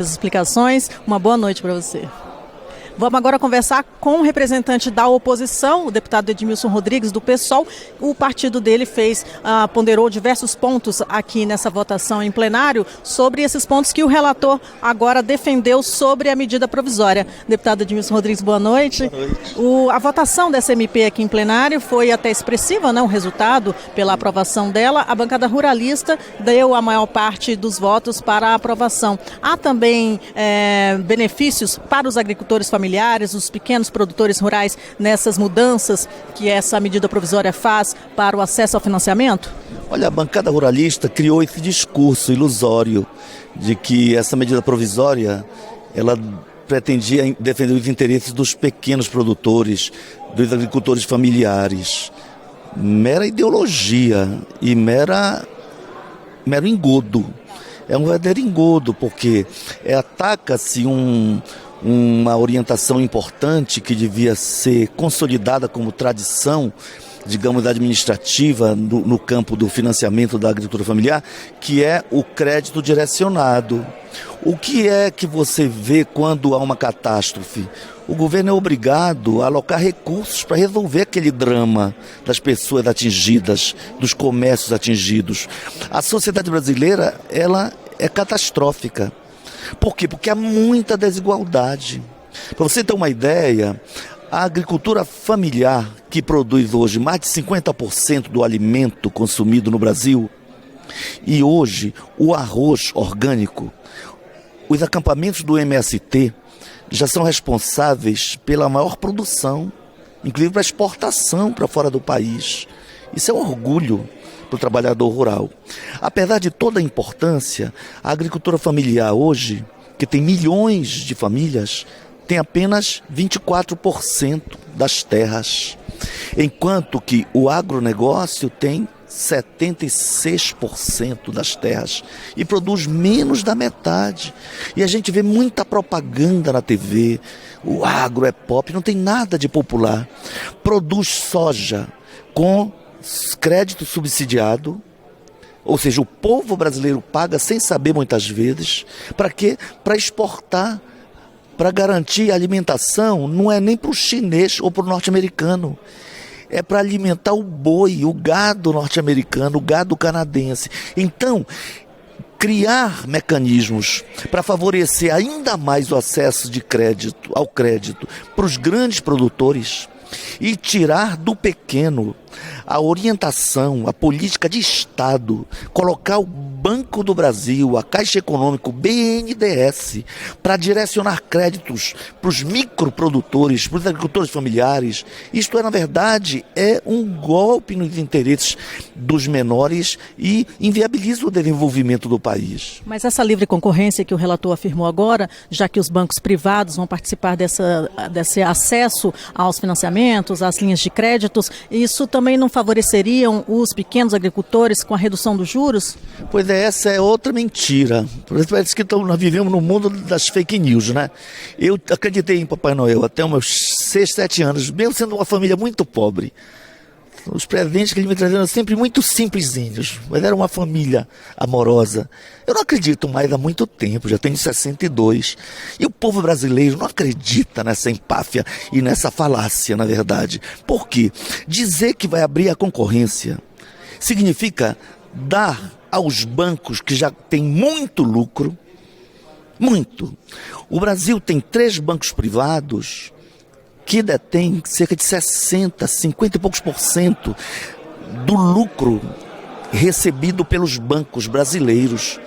As explicações. Uma boa noite para você. Vamos agora conversar com o representante da oposição, o deputado Edmilson Rodrigues, do PSOL. O partido dele ponderou diversos pontos aqui nessa votação em plenário sobre esses pontos que o relator agora defendeu sobre a medida provisória. Deputado Edmilson Rodrigues, boa noite. Boa noite. A votação dessa MP aqui em plenário foi até expressiva, né? O resultado pela aprovação dela. A bancada ruralista deu a maior parte dos votos para a aprovação. Há também benefícios para os agricultores familiares, os pequenos produtores rurais nessas mudanças que essa medida provisória faz para o acesso ao financiamento? Olha, a bancada ruralista criou esse discurso ilusório de que essa medida provisória, ela pretendia defender os interesses dos pequenos produtores, dos agricultores familiares. Mera ideologia e mero engodo. É um verdadeiro engodo, porque ataca-se uma orientação importante que devia ser consolidada como tradição, digamos, administrativa no campo do financiamento da agricultura familiar, que é o crédito direcionado. O que é que você vê quando há uma catástrofe? O governo é obrigado a alocar recursos para resolver aquele drama das pessoas atingidas, dos comércios atingidos. A sociedade brasileira, ela é catastrófica. Por quê? Porque há muita desigualdade. Para você ter uma ideia, a agricultura familiar, que produz hoje mais de 50% do alimento consumido no Brasil, e hoje o arroz orgânico, os acampamentos do MST já são responsáveis pela maior produção, inclusive para exportação para fora do país. Isso é um orgulho para o trabalhador rural. Apesar de toda a importância, a agricultura familiar hoje, que tem milhões de famílias, tem apenas 24% das terras, enquanto que o agronegócio tem 76% das terras e produz menos da metade. E a gente vê muita propaganda na TV, o agro é pop, não tem nada de popular. Produz soja com crédito subsidiado, ou seja, o povo brasileiro paga sem saber muitas vezes. Para quê? Para exportar, para garantir a alimentação, não é nem para o chinês ou para o norte-americano. É para alimentar o boi, o gado norte-americano, o gado canadense. Então, criar mecanismos para favorecer ainda mais o acesso ao crédito para os grandes produtores e tirar do pequeno a orientação, a política de Estado, colocar o Banco do Brasil, a Caixa Econômica, o BNDES, para direcionar créditos para os microprodutores, para os agricultores familiares. Isto na verdade, é um golpe nos interesses dos menores e inviabiliza o desenvolvimento do país. Mas essa livre concorrência que o relator afirmou agora, já que os bancos privados vão participar desse acesso aos financiamentos, às linhas de créditos, isso também não favoreceriam os pequenos agricultores com a redução dos juros? Pois é, essa é outra mentira. Parece que nós vivemos no mundo das fake news, né? Eu acreditei em Papai Noel até os meus 6, 7 anos, mesmo sendo uma família muito pobre. Os presentes que ele me trazia eram sempre muito simplesinhos, mas era uma família amorosa. Eu não acredito mais há muito tempo, já tenho 62. E o povo brasileiro não acredita nessa empáfia e nessa falácia, na verdade. Por quê? Dizer que vai abrir a concorrência significa dar aos bancos que já têm muito lucro, muito. O Brasil tem 3 bancos privados que detém cerca de 60, 50 e poucos % do lucro recebido pelos bancos brasileiros.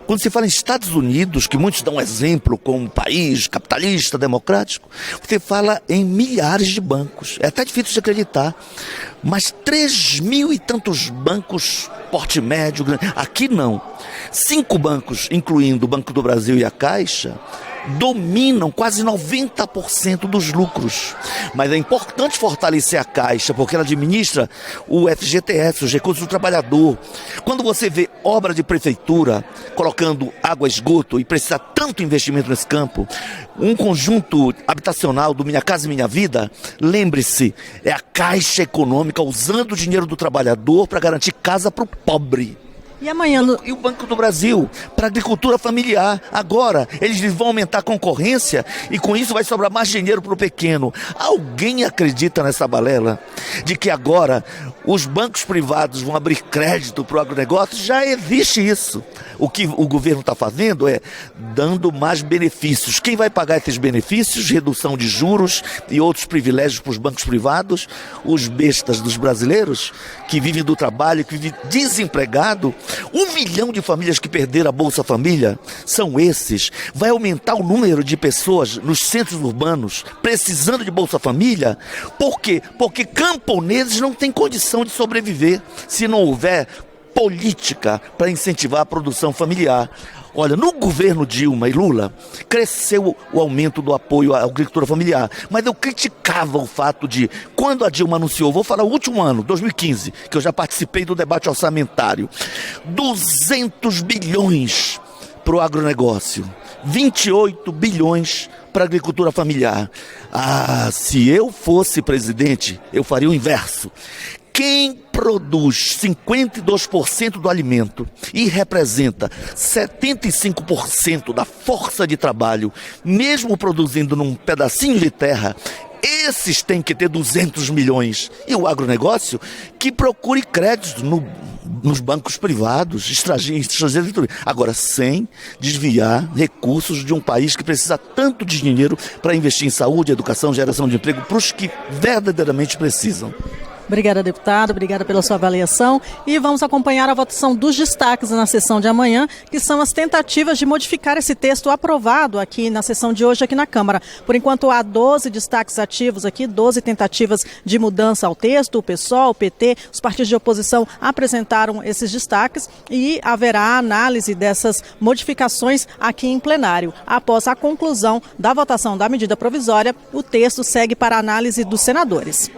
Quando se fala em Estados Unidos, que muitos dão exemplo como um país capitalista, democrático, você fala em milhares de bancos. É até difícil de acreditar. Mas 3.000 e tantos bancos, porte médio, grande. Aqui não. 5 bancos, incluindo o Banco do Brasil e a Caixa, dominam quase 90% dos lucros. Mas é importante fortalecer a Caixa, porque ela administra o FGTS, os recursos do trabalhador. Quando você vê obra de prefeitura colocando água, esgoto, e precisa tanto investimento nesse campo, um conjunto habitacional do Minha Casa Minha Vida, lembre-se, é a Caixa Econômica usando o dinheiro do trabalhador para garantir casa para o pobre. E amanhã E o Banco do Brasil para a agricultura familiar. Agora, eles vão aumentar a concorrência e com isso vai sobrar mais dinheiro para o pequeno. Alguém acredita nessa balela de que agora os bancos privados vão abrir crédito para o agronegócio? Já existe isso. O que o governo está fazendo é dando mais benefícios. Quem vai pagar esses benefícios? Redução de juros e outros privilégios para os bancos privados. Os bestas dos brasileiros que vivem do trabalho, que vivem desempregado. 1 milhão de famílias que perderam a Bolsa Família são esses. Vai aumentar o número de pessoas nos centros urbanos precisando de Bolsa Família. Por quê? Porque camponeses não têm condição de sobreviver se não houver política para incentivar a produção familiar. Olha, no governo Dilma e Lula, cresceu o aumento do apoio à agricultura familiar. Mas eu criticava o fato de, quando a Dilma anunciou, vou falar o último ano, 2015, que eu já participei do debate orçamentário, 200 bilhões para o agronegócio, 28 bilhões para a agricultura familiar. Se eu fosse presidente, eu faria o inverso. Quem produz 52% do alimento e representa 75% da força de trabalho, mesmo produzindo num pedacinho de terra, esses têm que ter 200 milhões. E o agronegócio que procure crédito nos bancos privados, estrangeiros. Agora, sem desviar recursos de um país que precisa tanto de dinheiro para investir em saúde, educação, geração de emprego, para os que verdadeiramente precisam. Obrigada, deputado. Obrigada pela sua avaliação. E vamos acompanhar a votação dos destaques na sessão de amanhã, que são as tentativas de modificar esse texto aprovado aqui na sessão de hoje aqui na Câmara. Por enquanto, há 12 destaques ativos aqui, 12 tentativas de mudança ao texto. O PSOL, o PT, os partidos de oposição apresentaram esses destaques e haverá análise dessas modificações aqui em plenário. Após a conclusão da votação da medida provisória, o texto segue para a análise dos senadores.